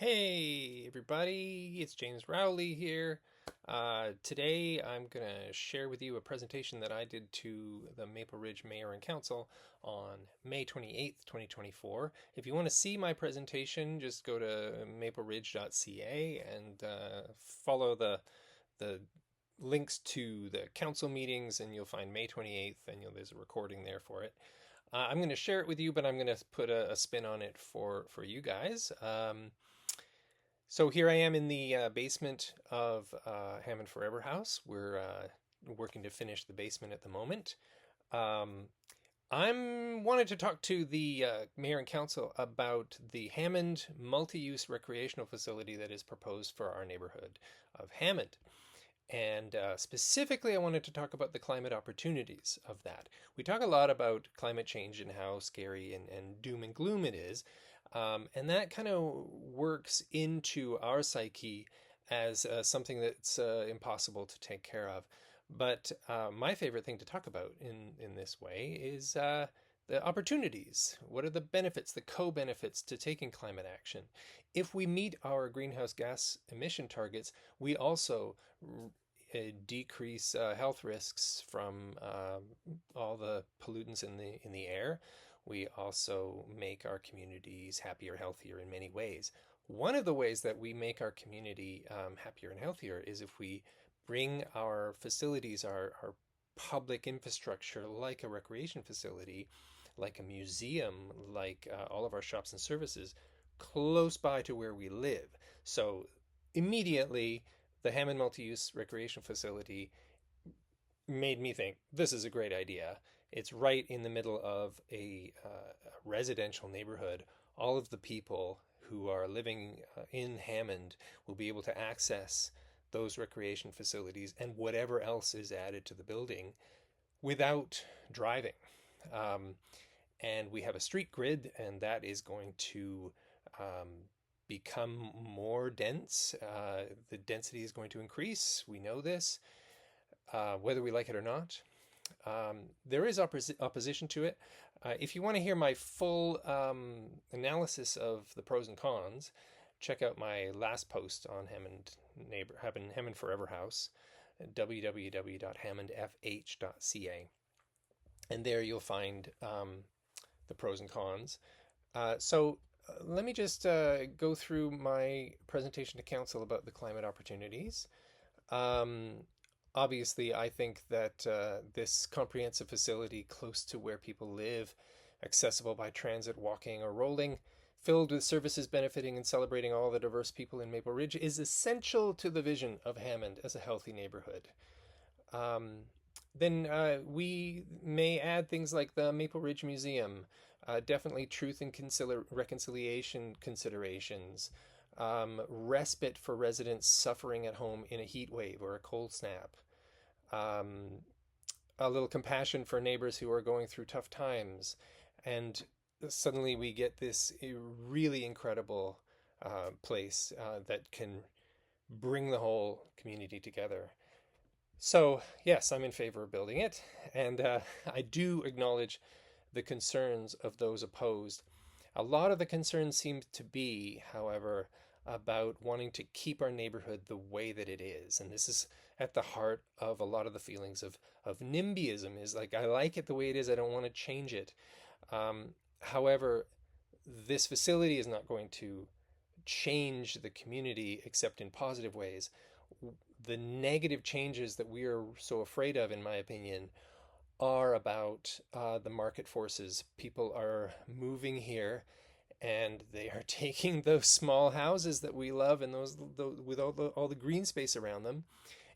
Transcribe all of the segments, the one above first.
Hey everybody, it's James Rowley here. Today I'm going to share with you a presentation that I did to the Maple Ridge Mayor and Council on May 28th, 2024. If you want to see my presentation, just go to mapleridge.ca and follow the links to the council meetings, and you'll find May 28th, and there's a recording there for it. I'm going to share it with you, but I'm going to put a spin on it for you guys. So here I am in the basement of Hammond Forever House. We're working to finish the basement at the moment. Um, I'm wanted to talk to the mayor and council about the Hammond Multi-use Recreational Facility that is proposed for our neighborhood of Hammond. And specifically, I wanted to talk about the climate opportunities of that. We talk a lot about climate change and how scary and doom and gloom it is. And that kind of works into our psyche as something that's impossible to take care of. But my favorite thing to talk about in this way is the opportunities. What are the benefits, the co-benefits to taking climate action? If we meet our greenhouse gas emission targets, we also decrease health risks from all the pollutants in the air. We also make our communities happier, healthier in many ways. One of the ways that we make our community happier and healthier is if we bring our facilities, our public infrastructure, like a recreation facility, like a museum, like all of our shops and services, close by to where we live. So immediately, the Hammond Multi-use Recreational Facility made me think this is a great idea. It's right in the middle of a residential neighborhood. All of the people who are living in Hammond will be able to access those recreation facilities and whatever else is added to the building without driving. Um, and we have a street grid, and that is going to um, become more dense. The density is going to increase. We know this, whether we like it or not. There is opposition to it. If you want to hear my full analysis of the pros and cons, check out my last post on Hammond Forever House, www.hammondfh.ca, and there you'll find the pros and cons. Let me just go through my presentation to council about the climate opportunities. Um, Obviously, I think that this comprehensive facility close to where people live, accessible by transit, walking, or rolling, filled with services benefiting and celebrating all the diverse people in Maple Ridge, is essential to the vision of Hammond as a healthy neighborhood. Um, then we may add things like the Maple Ridge Museum, definitely truth and reconciliation considerations, respite for residents suffering at home in a heat wave or a cold snap, um, a little compassion for neighbors who are going through tough times, and suddenly we get this really incredible place that can bring the whole community together. So, yes, I'm in favor of building it, and I do acknowledge the concerns of those opposed. A lot of the concerns seem to be, however, about wanting to keep our neighborhood the way that it is. And this is at the heart of a lot of the feelings of NIMBYism, is like, I like it the way it is, I don't want to change it. However, this facility is not going to change the community except in positive ways. The negative changes that we are so afraid of, in my opinion, are about the market forces. People are moving here, and they are taking those small houses that we love and those with all the green space around them,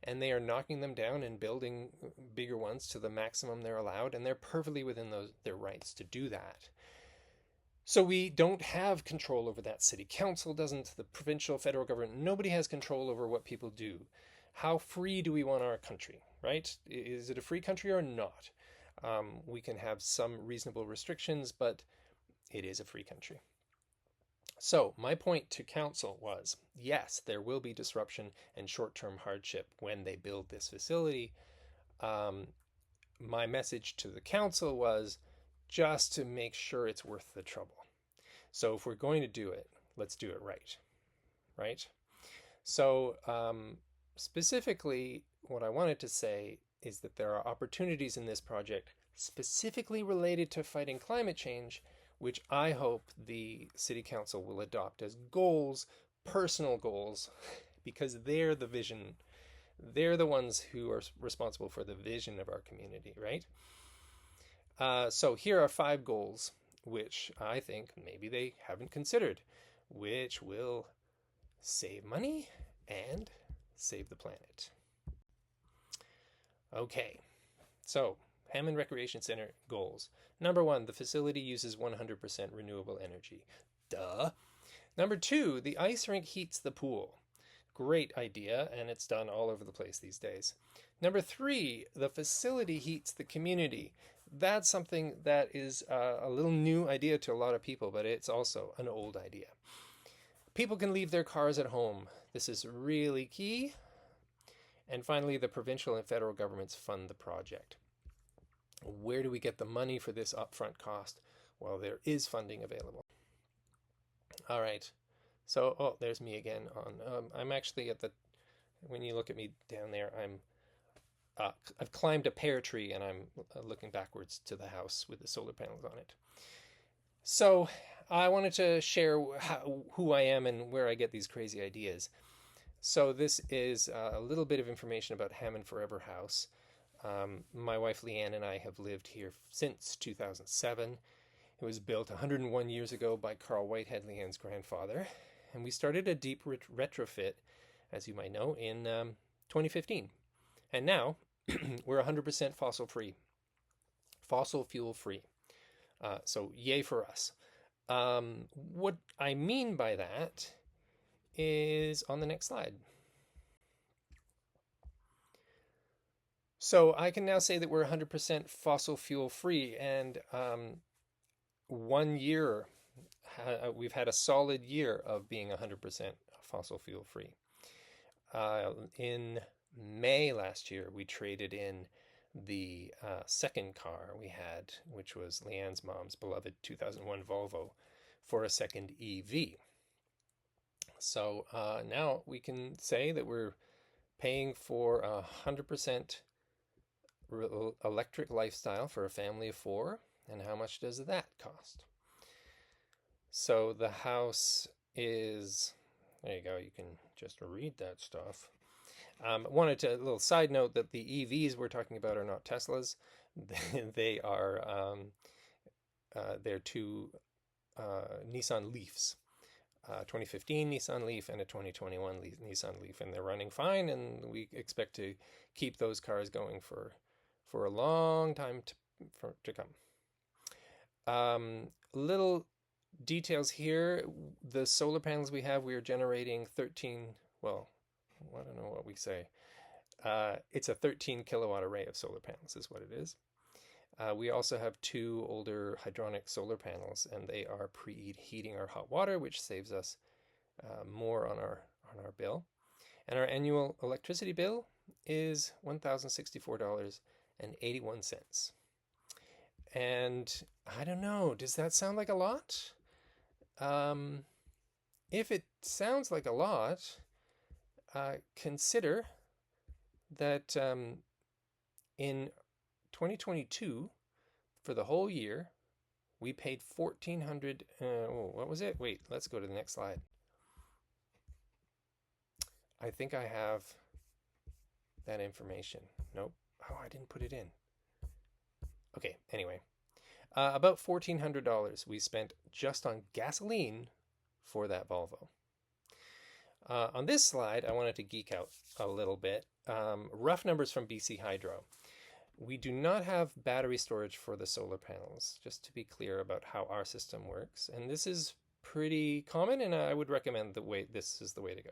and they are knocking them down and building bigger ones to the maximum they're allowed, and they're perfectly within their rights to do that. So we don't have control over that. City council doesn't, the provincial, federal government, nobody has control over what people do. How free do we want our country, right? Is it a free country or not? We can have some reasonable restrictions, but it is a free country. So my point to council was, yes, there will be disruption and short-term hardship when they build this facility. My message to the council was just to make sure it's worth the trouble. So if we're going to do it, let's do it right. right? So specifically, what I wanted to say is that there are opportunities in this project specifically related to fighting climate change, which I hope the City Council will adopt as goals, personal goals, because they're the vision. They're the ones who are responsible for the vision of our community, right? So here are 5 goals, which I think maybe they haven't considered, which will save money and save the planet. Okay, so Hammond Recreation Center goals. Number 1, the facility uses 100% renewable energy. Duh. Number 2, the ice rink heats the pool. Great idea, and it's done all over the place these days. Number 3, the facility heats the community. That's something that is a little new idea to a lot of people, but it's also an old idea. People can leave their cars at home. This is really key. And finally, the provincial and federal governments fund the project. Where do we get the money for this upfront cost? Well, there is funding available. All right. So, oh, there's me again. I'm actually at the. When you look at me down there, I've climbed a pear tree and I'm looking backwards to the house with the solar panels on it. So, I wanted to share who I am and where I get these crazy ideas. So this is a little bit of information about Hammond Forever House. My wife Leanne and I have lived here since 2007. It was built 101 years ago by Carl Whitehead, Leanne's grandfather. And we started a deep retrofit, as you might know, in 2015. And now we're 100% fossil fuel free. So yay for us. What I mean by that is on the next slide. So I can now say that we're 100% fossil fuel free, and 1 year, we've had a solid year of being 100% fossil fuel free. In May last year, we traded in the second car we had, which was Leanne's mom's beloved 2001 Volvo, for a second EV. So now we can say that we're paying for 100% electric lifestyle for a family of 4. And how much does that cost? So the house is, there you go, you can just read that stuff. Wanted to, a little side note that the EVs we're talking about are not Teslas. They are, they're 2 Nissan Leafs. 2015 Nissan Leaf and a 2021 Nissan Leaf, and they're running fine, and we expect to keep those cars going for a long time to come. Little details here. The solar panels we have, we are generating 13, well, I don't know what we say. It's a 13 kilowatt array of solar panels is what it is. We also have 2 older hydronic solar panels, and they are preheating our hot water, which saves us more on our bill. And our annual electricity bill is $1,064.81. And I don't know, does that sound like a lot? If it sounds like a lot, consider that in 2022, for the whole year, we paid $1,400. What was it? Wait, let's go to the next slide. I think I have that information. Nope. Oh, I didn't put it in. Okay, anyway. About $1,400 we spent just on gasoline for that Volvo. On this slide, I wanted to geek out a little bit. Rough numbers from BC Hydro. We do not have battery storage for the solar panels, just to be clear about how our system works. And this is pretty common, and I would recommend this is the way to go.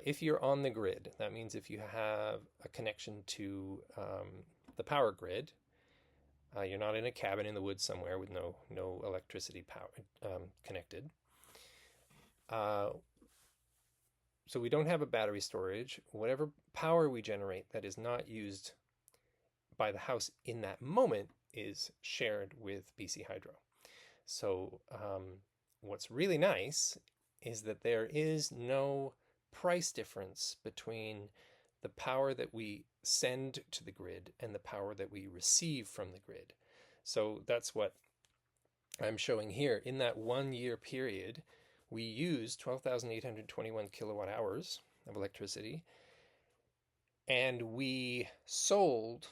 If you're on the grid, that means if you have a connection to the power grid, you're not in a cabin in the woods somewhere with no electricity power connected. So we don't have a battery storage. Whatever power we generate that is not used by the house in that moment is shared with BC Hydro. So what's really nice is that there is no price difference between the power that we send to the grid and the power that we receive from the grid. So that's what I'm showing here. In that 1 year period, we used 12,821 kilowatt hours of electricity, and we sold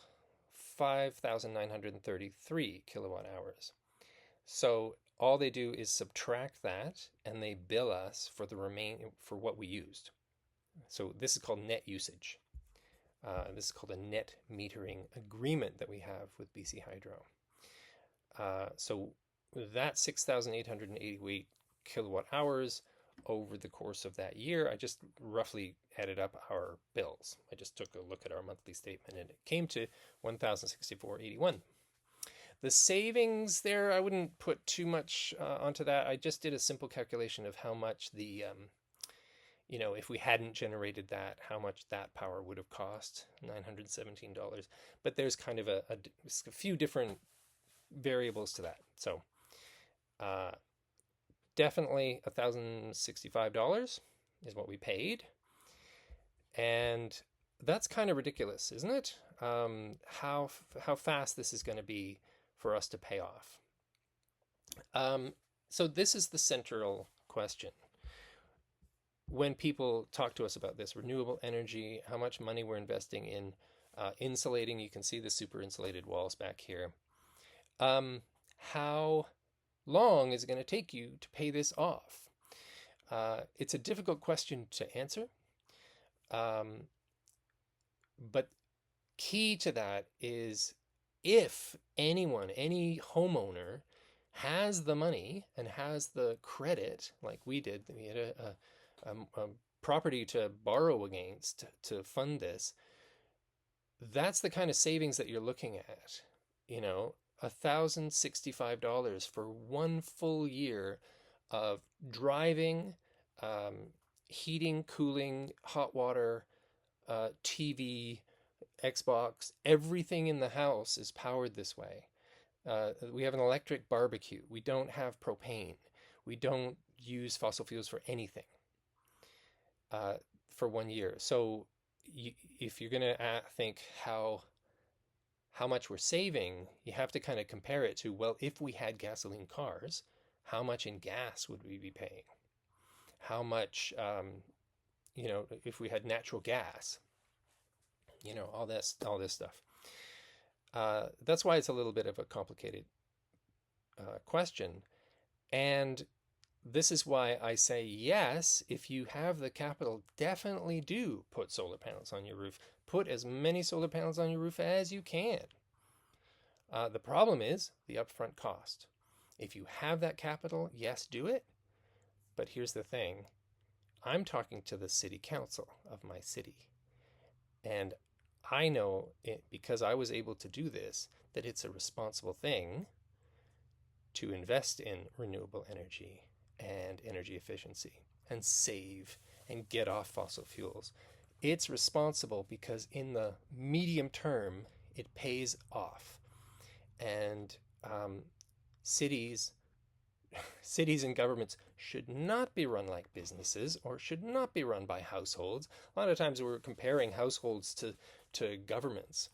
5,933 kilowatt hours. So all they do is subtract that, and they bill us for for what we used. So this is called net usage. This is called a net metering agreement that we have with BC Hydro. So that 6,888 kilowatt hours over the course of that year, I just roughly added up our bills. I just took a look at our monthly statement, and it came to 1,064.81. The savings there, I wouldn't put too much onto that. I just did a simple calculation of how much if we hadn't generated that, how much that power would have cost, $917. But there's kind of a few different variables to that. So definitely $1,065 is what we paid. And that's kind of ridiculous, isn't it? How fast this is going to be for us to pay off. So this is the central question. When people talk to us about this renewable energy, how much money we're investing in insulating, you can see the super insulated walls back here. How long is it going to take you to pay this off? It's a difficult question to answer. But key to that is if anyone, any homeowner has the money and has the credit, like we did, we had a property to borrow against to fund this, that's the kind of savings that you're looking at. $1,065 for 1 full year of driving, heating, cooling, hot water, TV, Xbox, everything in the house is powered this way. We have an electric barbecue. We don't have propane. We don't use fossil fuels for anything for 1 year. So if you're going to think how much we're saving, you have to kind of compare it to, well, if we had gasoline cars, how much in gas would we be paying? How much, if we had natural gas, all this stuff. That's why it's a little bit of a complicated question. And this is why I say, yes, if you have the capital, definitely do put solar panels on your roof. Put as many solar panels on your roof as you can. The problem is the upfront cost. If you have that capital, yes, do it. But here's the thing. I'm talking to the city council of my city. And I know it, because I was able to do this, that it's a responsible thing to invest in renewable energy and energy efficiency and save and get off fossil fuels. It's responsible because in the medium term, it pays off. And cities and governments should not be run like businesses or should not be run by households. A lot of times we're comparing households to governments.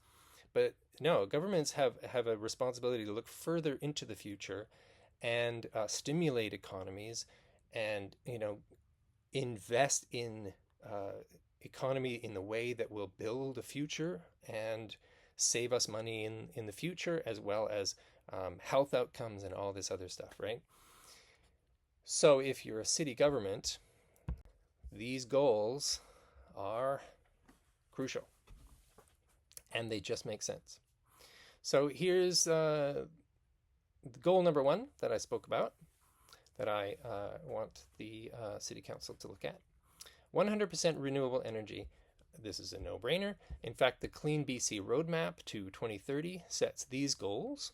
But no, governments have a responsibility to look further into the future and stimulate economies and, invest in economy in the way that will build a future and save us money in the future, as well as health outcomes and all this other stuff, right? So if you're a city government, these goals are crucial and they just make sense. So here's the goal number 1 that I spoke about, that I want the city council to look at. 100% renewable energy. This is a no-brainer. In fact, the Clean BC Roadmap to 2030 sets these goals: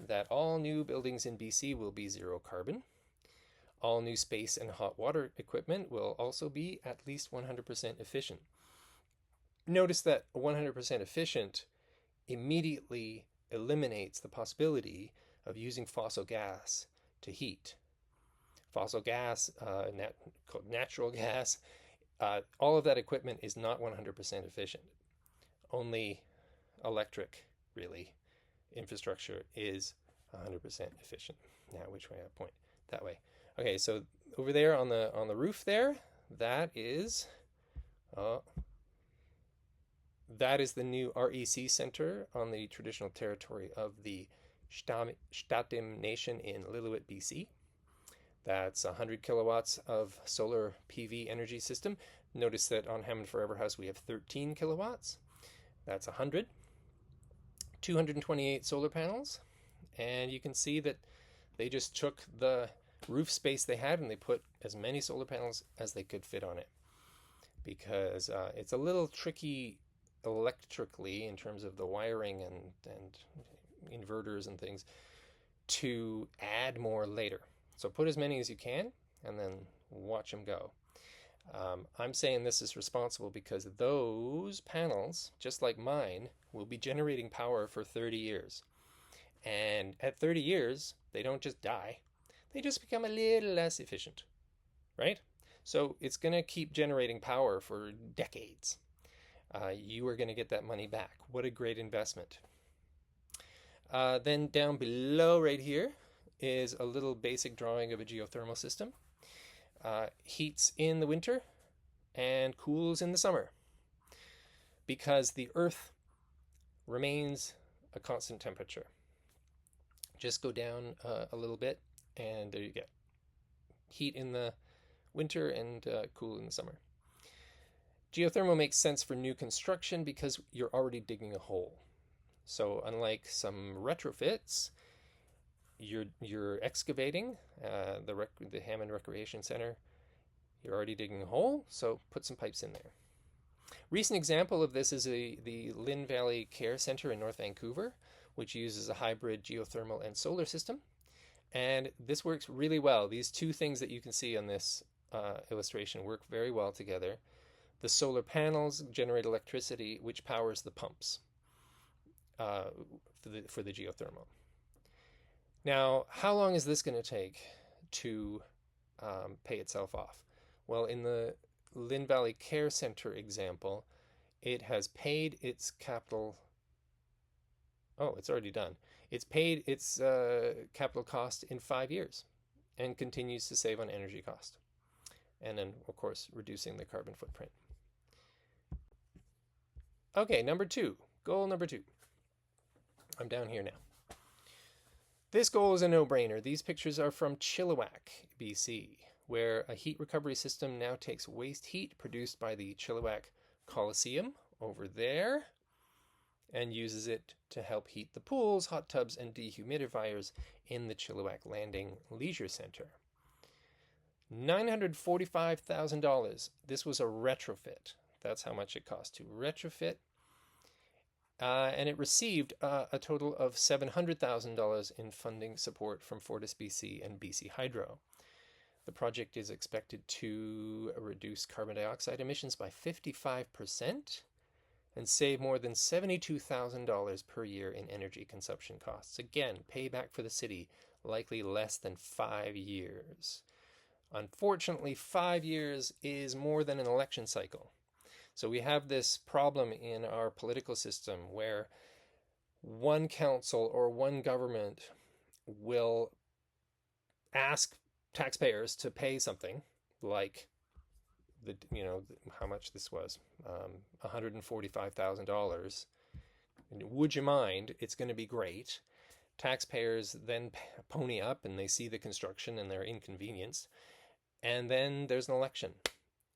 that all new buildings in BC will be zero carbon. All new space and hot water equipment will also be at least 100% efficient. Notice that 100% efficient immediately eliminates the possibility of using fossil gas to heat. fossil gas, called natural gas. All of that equipment is not 100% efficient. Only electric, really, infrastructure is 100% efficient. Now, which way I point? That way. Okay, so over there on the roof there, that is uh, that is the new REC Center on the traditional territory of the Statim Nation in Lillooet, BC. That's 100 kilowatts of solar PV energy system. Notice that on Hammond Forever House we have 13 kilowatts. That's 100. 228 solar panels. And you can see that they just took the roof space they had and they put as many solar panels as they could fit on it. Because it's a little tricky electrically in terms of the wiring and inverters and things to add more later. So put as many as you can and then watch them go. I'm saying this is responsible because those panels, just like mine, will be generating power for 30 years. And at 30 years, they don't just die. They just become a little less efficient, right? So it's going to keep generating power for decades. You are going to get that money back. What a great investment. Then down below right here is a little basic drawing of a geothermal system. Heats in the winter and cools in the summer because the earth remains a constant temperature. Just go down a little bit and there you get heat in the winter and cool in the summer. Geothermal makes sense for new construction because you're already digging a hole. So unlike some retrofits, you're excavating the Hammond Recreation Center. You're already digging a hole, so put some pipes in there. Recent example of this is the Lynn Valley Care Center in North Vancouver, which uses a hybrid geothermal and solar system. And this works really well. These two things that you can see on this illustration work very well together. The solar panels generate electricity, which powers the pumps for the geothermal. Now, how long is this going to take to pay itself off? Well, in the Lynn Valley Care Center example, it has paid its capital. Oh, it's already done. It's paid its capital cost in 5 years and continues to save on energy cost. And then, of course, reducing the carbon footprint. Okay, goal number two. I'm down here now. This goal is a no-brainer. These pictures are from Chilliwack, BC, where a heat recovery system now takes waste heat produced by the Chilliwack Coliseum over there and uses it to help heat the pools, hot tubs, and dehumidifiers in the Chilliwack Landing Leisure Center. $945,000. This was a retrofit. That's how much it cost to retrofit. And it received a total of $700,000 in funding support from FortisBC and BC Hydro. The project is expected to reduce carbon dioxide emissions by 55% and save more than $72,000 per year in energy consumption costs. Again, payback for the city, likely less than 5 years. Unfortunately, 5 years is more than an election cycle. So we have this problem in our political system where one council or one government will ask taxpayers to pay something like how much this was, $145,000. Would you mind? It's going to be great. Taxpayers then pony up and they see the construction and they're inconvenienced. And then there's an election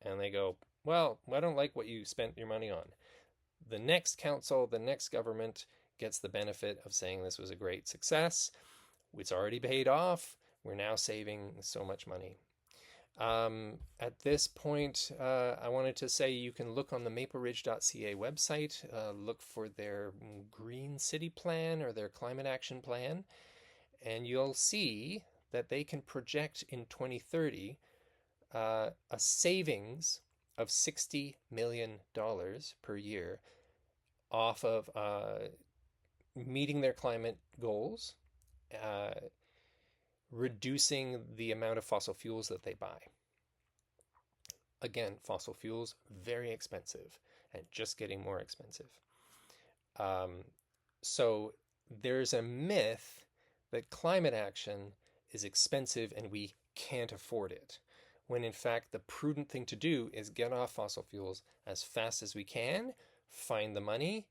and they go, well, I don't like what you spent your money on. The next council, the next government gets the benefit of saying this was a great success. It's already paid off. We're now saving so much money. At this point, I wanted to say you can look on the mapleridge.ca website, look for their Green City Plan or their Climate Action Plan, and you'll see that they can project in 2030 a savings of $60 million per year off of meeting their climate goals, reducing the amount of fossil fuels that they buy. Again, fossil fuels, very expensive and just getting more expensive. Um, so there's a myth that climate action is expensive and we can't afford it, when in fact the prudent thing to do is get off fossil fuels as fast as we can, find the money,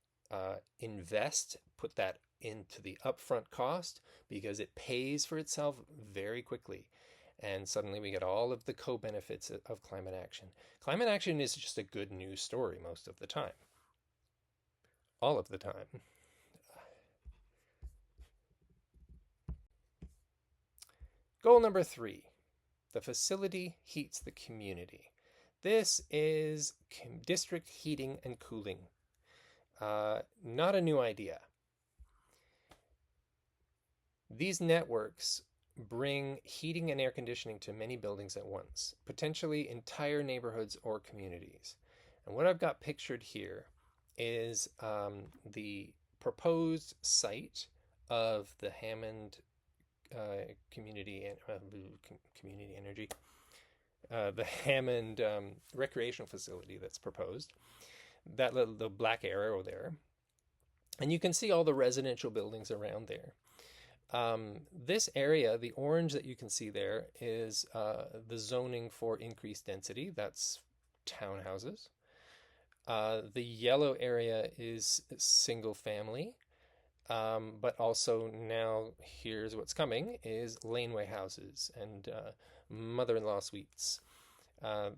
invest, put that into the upfront cost, because it pays for itself very quickly. And suddenly we get all of the co-benefits of climate action. Climate action is just a good news story most of the time. All of the time. Goal number 3. The facility heats the community. This is district heating and cooling. Not a new idea. These networks bring heating and air conditioning to many buildings at once, potentially entire neighborhoods or communities. And what I've got pictured here is the proposed site of the Hammond community energy, the Hammond recreational facility that's proposed. That little the black arrow there, and you can see all the residential buildings around there. This area, the orange that you can see there, is the zoning for increased density. That's townhouses. The yellow area is single family, but also now here's what's coming is laneway houses and mother-in-law suites.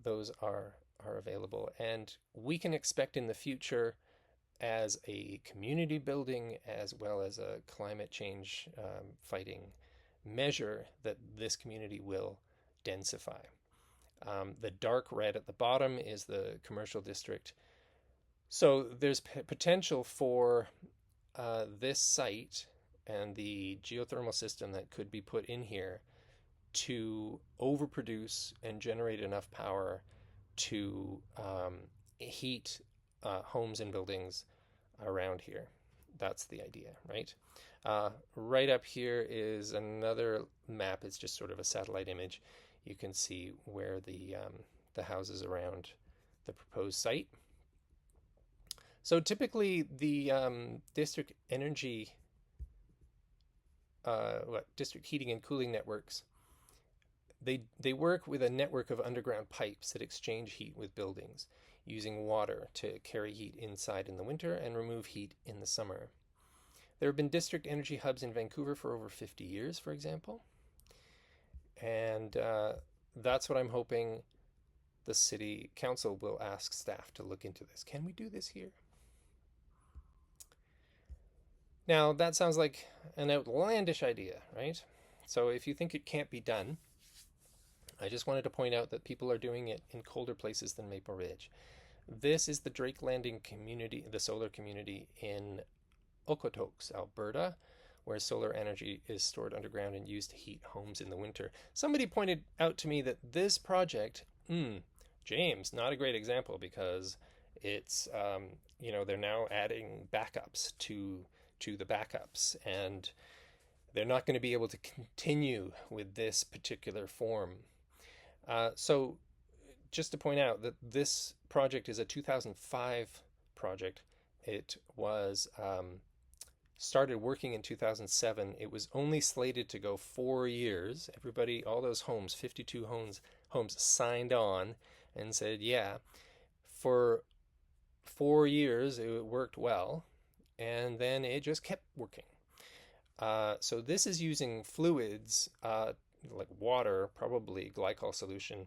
Those are available, and we can expect in the future, as a community building as well as a climate change fighting measure, that this community will densify. The dark red at the bottom is the commercial district. So there's potential for this site and the geothermal system that could be put in here to overproduce and generate enough power to heat homes and buildings around here. That's the idea, right? Right up here is another map. It's just sort of a satellite image. You can see where the houses around the proposed site. So typically the district energy, district heating and cooling networks, they work with a network of underground pipes that exchange heat with buildings, using water to carry heat inside in the winter and remove heat in the summer. There have been district energy hubs in Vancouver for over 50 years, for example. And that's what I'm hoping the city council will ask staff to look into this. Can we do this here? Now, that sounds like an outlandish idea, right? So if you think it can't be done, I just wanted to point out that people are doing it in colder places than Maple Ridge. This is the Drake Landing community, the solar community in Okotoks, Alberta, where solar energy is stored underground and used to heat homes in the winter. Somebody pointed out to me that this project, James, not a great example, because it's, they're now adding backups to the backups, and they're not going to be able to continue with this particular form. So just to point out that this project is a 2005 project. It was started working in 2007. It was only slated to go 4 years. Everybody, all those homes, 52 homes signed on and said, yeah. For 4 years, it worked well, and then it just kept working. So this is using fluids, like water, probably glycol solution,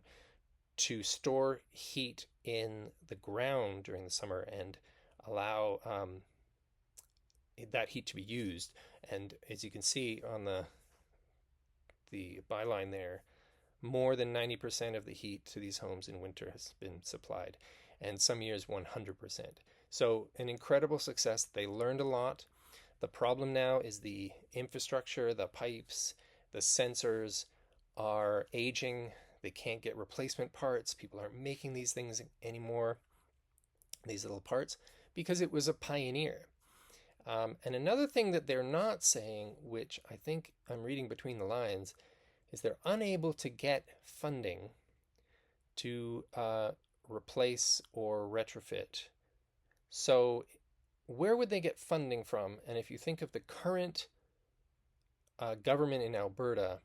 to store heat in the ground during the summer and allow that heat to be used. And as you can see on the byline there, more than 90% of the heat to these homes in winter has been supplied, and some years 100%. So an incredible success. They learned a lot. The problem now is the infrastructure, the pipes, the sensors are aging. They can't get replacement parts. People aren't making these things anymore, these little parts, because it was a pioneer. And another thing that they're not saying, which I think I'm reading between the lines, is they're unable to get funding to replace or retrofit. So where would they get funding from? And if you think of the current government in Alberta,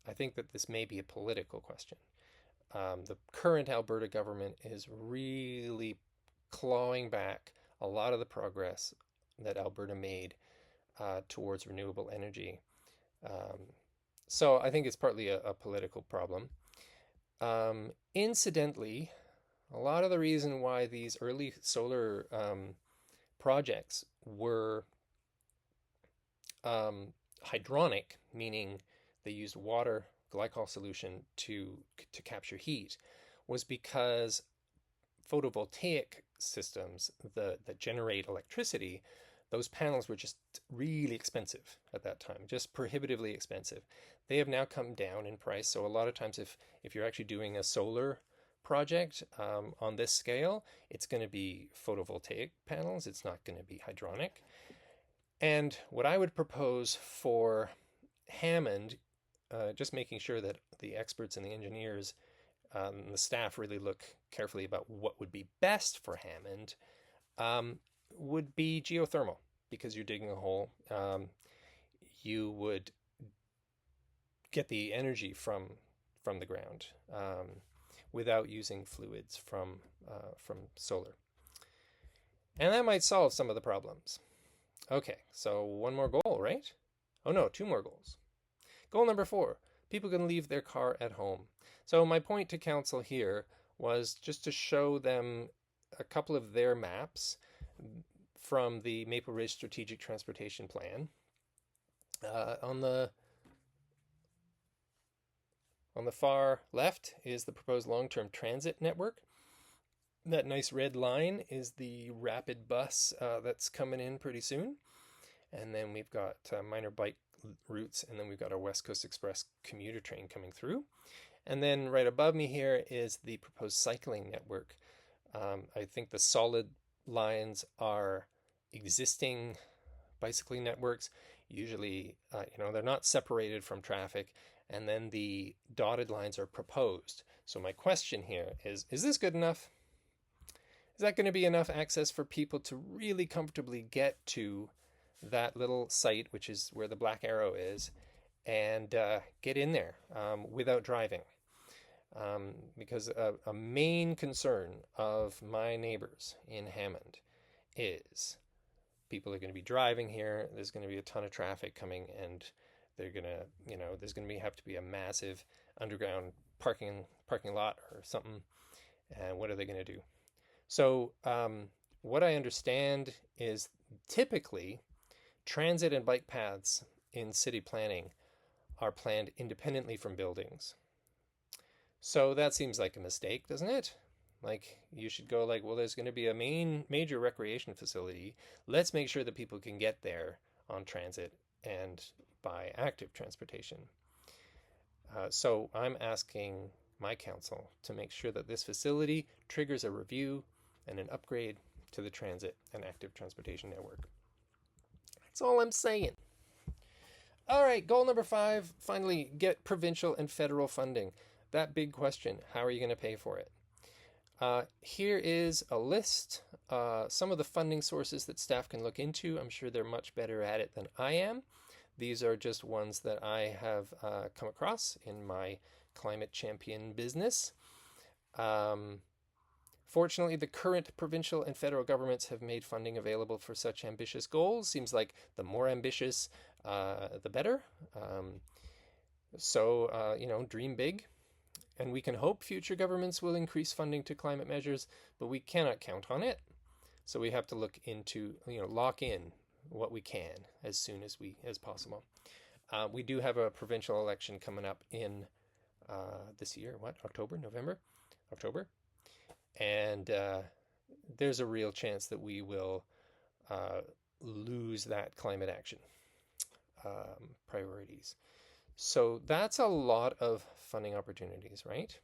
I think that this may be a political question. The current Alberta government is really clawing back a lot of the progress that Alberta made towards renewable energy. Um, so I think it's partly a political problem. Incidentally, a lot of the reason why these early solar projects were hydronic, meaning they used water glycol solution to capture heat, was because photovoltaic systems that generate electricity, those panels were just really expensive at that time, just prohibitively expensive. They have now come down in price. So a lot of times if you're actually doing a solar project on this scale, it's going to be photovoltaic panels. It's not going to be hydronic. And what I would propose for Hammond, just making sure that the experts and the engineers and the staff really look carefully about what would be best for Hammond, would be geothermal, because you're digging a hole. You would get the energy from the ground without using fluids from solar, and that might solve some of the problems. Okay, so one more goal, right? Oh no, two more goals. Goal number 4: people can leave their car at home. So my point to council here was just to show them a couple of their maps from the Maple Ridge Strategic Transportation Plan. On the far left is the proposed long-term transit network. That nice red line is the rapid bus that's coming in pretty soon. And then we've got minor bike routes, and then we've got our West Coast Express commuter train coming through. And then right above me here is the proposed cycling network. I think the solid lines are existing bicycling networks. Usually, they're not separated from traffic. And then the dotted lines are proposed. So my question here is this good enough? Is that going to be enough access for people to really comfortably get to that little site, which is where the black arrow is, and get in there without driving? Because a main concern of my neighbors in Hammond is people are going to be driving here. There's going to be a ton of traffic coming, and they're going to, there's going to have to be a massive underground parking lot or something. And what are they going to do? So what I understand is typically transit and bike paths in city planning are planned independently from buildings. So that seems like a mistake, doesn't it? Like, you should go like, well, there's going to be a major recreation facility. Let's make sure that people can get there on transit and by active transportation. So I'm asking my council to make sure that this facility triggers a review and an upgrade to the transit and active transportation network. That's all I'm saying. All right, goal number 5, finally, get provincial and federal funding. That big question, how are you going to pay for it? Here is a list, some of the funding sources that staff can look into. I'm sure they're much better at it than I am. These are just ones that I have come across in my climate champion business. Fortunately, the current provincial and federal governments have made funding available for such ambitious goals. Seems like the more ambitious, the better. So, dream big. And we can hope future governments will increase funding to climate measures, but we cannot count on it. So we have to look into, lock in what we can as soon as possible. We do have a provincial election coming up in this year. October. And there's a real chance that we will lose that climate action priorities. So that's a lot of funding opportunities, right?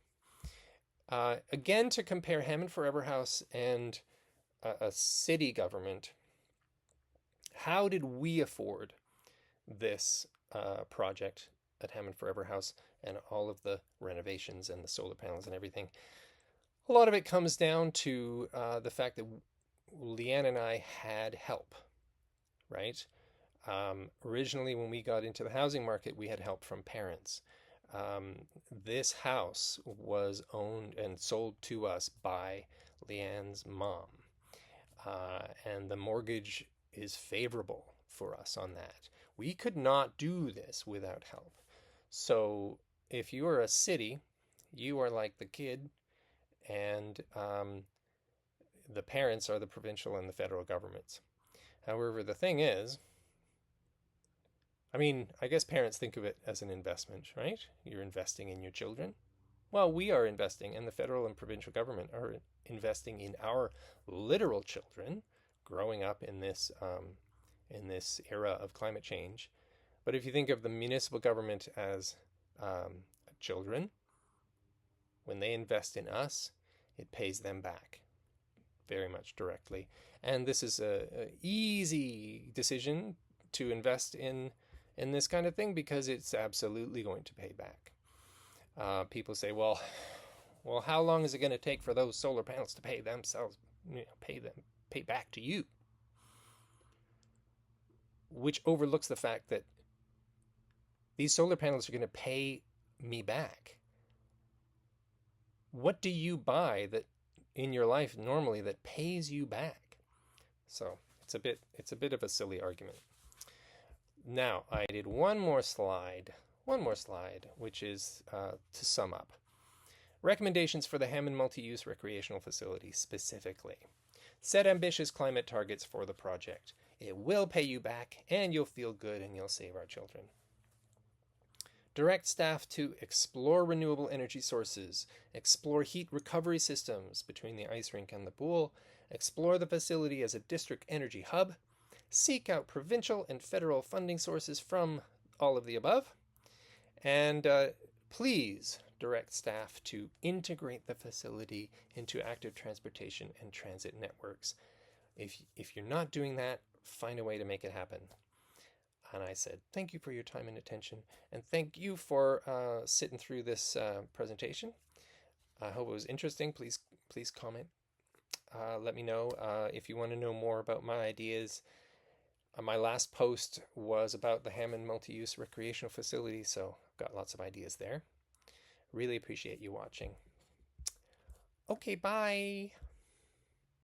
Again, to compare Hammond Forever House and a city government, how did we afford this project at Hammond Forever House and all of the renovations and the solar panels and everything. A lot of it comes down to the fact that Leanne and I had help, right? Originally, when we got into the housing market, we had help from parents. This house was owned and sold to us by Leanne's mom, and the mortgage is favorable for us on that. We could not do this without help. So if you are a city, you are like the kid, and the parents are the provincial and the federal governments. However, the thing is, I mean, I guess parents think of it as an investment, right? You're investing in your children. Well, we are investing, and the federal and provincial government are investing in our literal children growing up in this era of climate change. But if you think of the municipal government as children, when they invest in us, it pays them back very much directly. And this is a easy decision to invest in this kind of thing because it's absolutely going to pay back. People say, well, how long is it going to take for those solar panels to pay themselves, pay back to you? Which overlooks the fact that these solar panels are going to pay me back. What do you buy that in your life normally that pays you back? So it's a bit of a silly argument. Now I did one more slide, which is to sum up. Recommendations for the Hammond Multi-use Recreational Facility specifically. Set ambitious climate targets for the project. It will pay you back, and you'll feel good, and you'll save our children. Direct staff to explore renewable energy sources, explore heat recovery systems between the ice rink and the pool, explore the facility as a district energy hub, seek out provincial and federal funding sources from all of the above, and please direct staff to integrate the facility into active transportation and transit networks. If you're not doing that, find a way to make it happen. And I said, thank you for your time and attention, and thank you for sitting through this presentation. I hope it was interesting. Please comment. Let me know if you want to know more about my ideas. My last post was about the Hammond Multi-use Recreational Facility, so I've got lots of ideas there. Really appreciate you watching. Okay, bye.